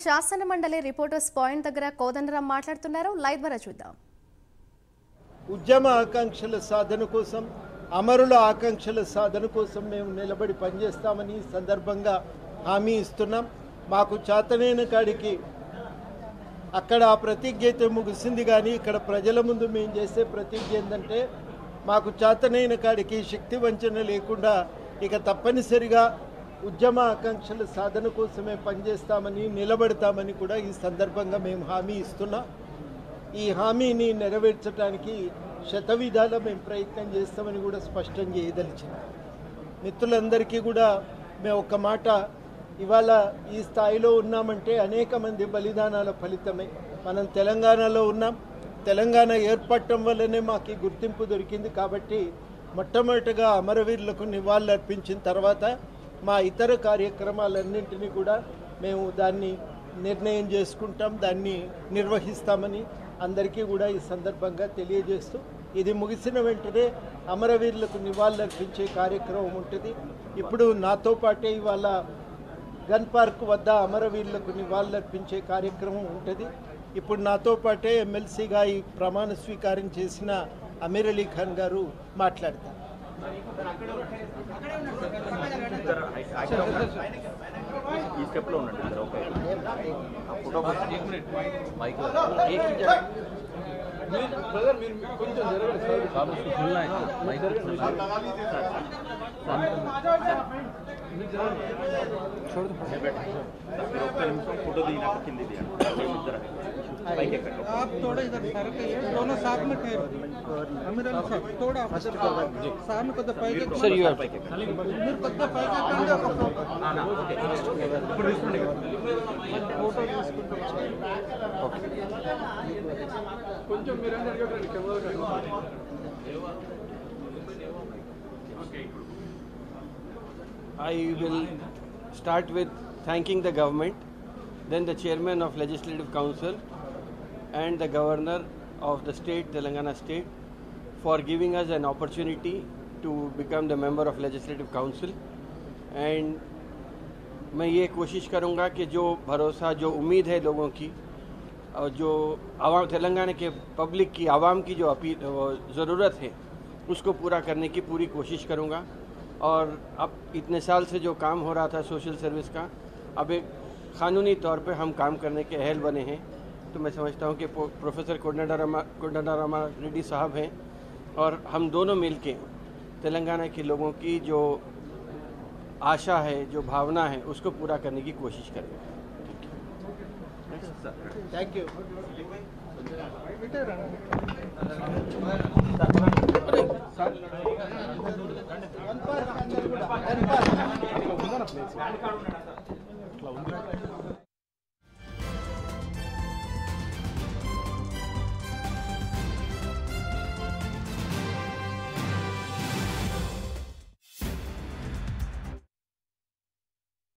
శాసన మండలి reporters point దగ్గర కోదండరాం మాట్లాడుతున్నారు. లైవ్ ద్వారా చూద్దాం. ఉద్యమ ఆకాంక్షల సాధన కోసం, అమరుల ఆకాంక్షల సాధన కోసం మేము నిలబడి పనిచేస్తామని సందర్భంగా హామీ ఇస్తున్నాం. మాకు చేతనైన కాడికి అక్కడ ఆ ప్రతిజ్ఞ అయితే ముగిసింది, కానీ ఇక్కడ ప్రజల ముందు మేము చేసే ప్రతిజ్ఞ ఏంటంటే మాకు చేతనైన కాడికి శక్తి వంచన లేకుండా ఇక తప్పనిసరిగా ఉద్యమ ఆకాంక్షల సాధన కోసమే పనిచేస్తామని నిలబడతామని కూడా ఈ సందర్భంగా మేము హామీ ఇస్తున్నాం. ఈ హామీని నెరవేర్చడానికి శతవిధాల మేము ప్రయత్నం చేస్తామని కూడా స్పష్టం చేయదలిచింది. మిత్రులందరికీ కూడా మేము ఒక్క మాట, ఇవాళ ఈ స్థాయిలో ఉన్నామంటే అనేక మంది బలిదానాల ఫలితమే. మనం తెలంగాణలో ఉన్నాం. తెలంగాణ ఏర్పడటం వల్లనే మాకు ఈ గుర్తింపు దొరికింది. కాబట్టి మొట్టమొదటిగా అమరవీరులకు నివాళులు అర్పించిన తర్వాత మా ఇతర కార్యక్రమాలన్నింటినీ కూడా మేము దాన్ని నిర్ణయం చేసుకుంటాం, దాన్ని నిర్వహిస్తామని అందరికీ కూడా ఈ సందర్భంగా తెలియజేస్తూ, ఇది ముగిసిన వెంటనే అమరవీరులకు నివాళులు అర్పించే కార్యక్రమం ఉంటుంది. ఇప్పుడు నాతో పాటే ఇవాళ గన్ పార్క్ వద్ద అమరవీరులకు నివాళులు అర్పించే కార్యక్రమం ఉంటుంది. ఇప్పుడు నాతో పాటే ఎమ్మెల్సీగా ఈ ప్రమాణ స్వీకారం చేసిన అమీర్ అలీ ఖాన్ గారు మాట్లాడతారు. आप थोड़ा इधर सर के दोनों साथ में थे अमीर अली साहब थोड़ा सामने को पैके सर यू आर पैके మీరు కొత్త పైకి కండి ఒక ఫోటో తీసుకుంటాం. ఓకే కొంచెం మీరు అడగండి camera. I will start with thanking the government, then the chairman of Legislative Council and the governor of the state, Telangana state, for giving us an opportunity to become the member of Legislative Council. And मैं ये कोशिश करूँगा कि जो भरोसा, जो उम्मीद है लोगों की और जो आवाम, तेलंगाना के पब्लिक की, आवाम की जो अपील ज़रूरत है उसको पूरा करने की पूरी कोशिश करूँगा. और अब इतने साल से जो काम हो रहा था सोशल सर्विस का, अब एक क़ानूनी तौर पे हम काम करने के अहल बने हैं. तो मैं समझता हूँ कि प्रोफेसर कोदंडराम रेड्डी साहब हैं और हम दोनों मिलके तेलंगाना के लोगों की जो आशा है, जो भावना है, उसको पूरा करने की कोशिश करेंगे. Thank you.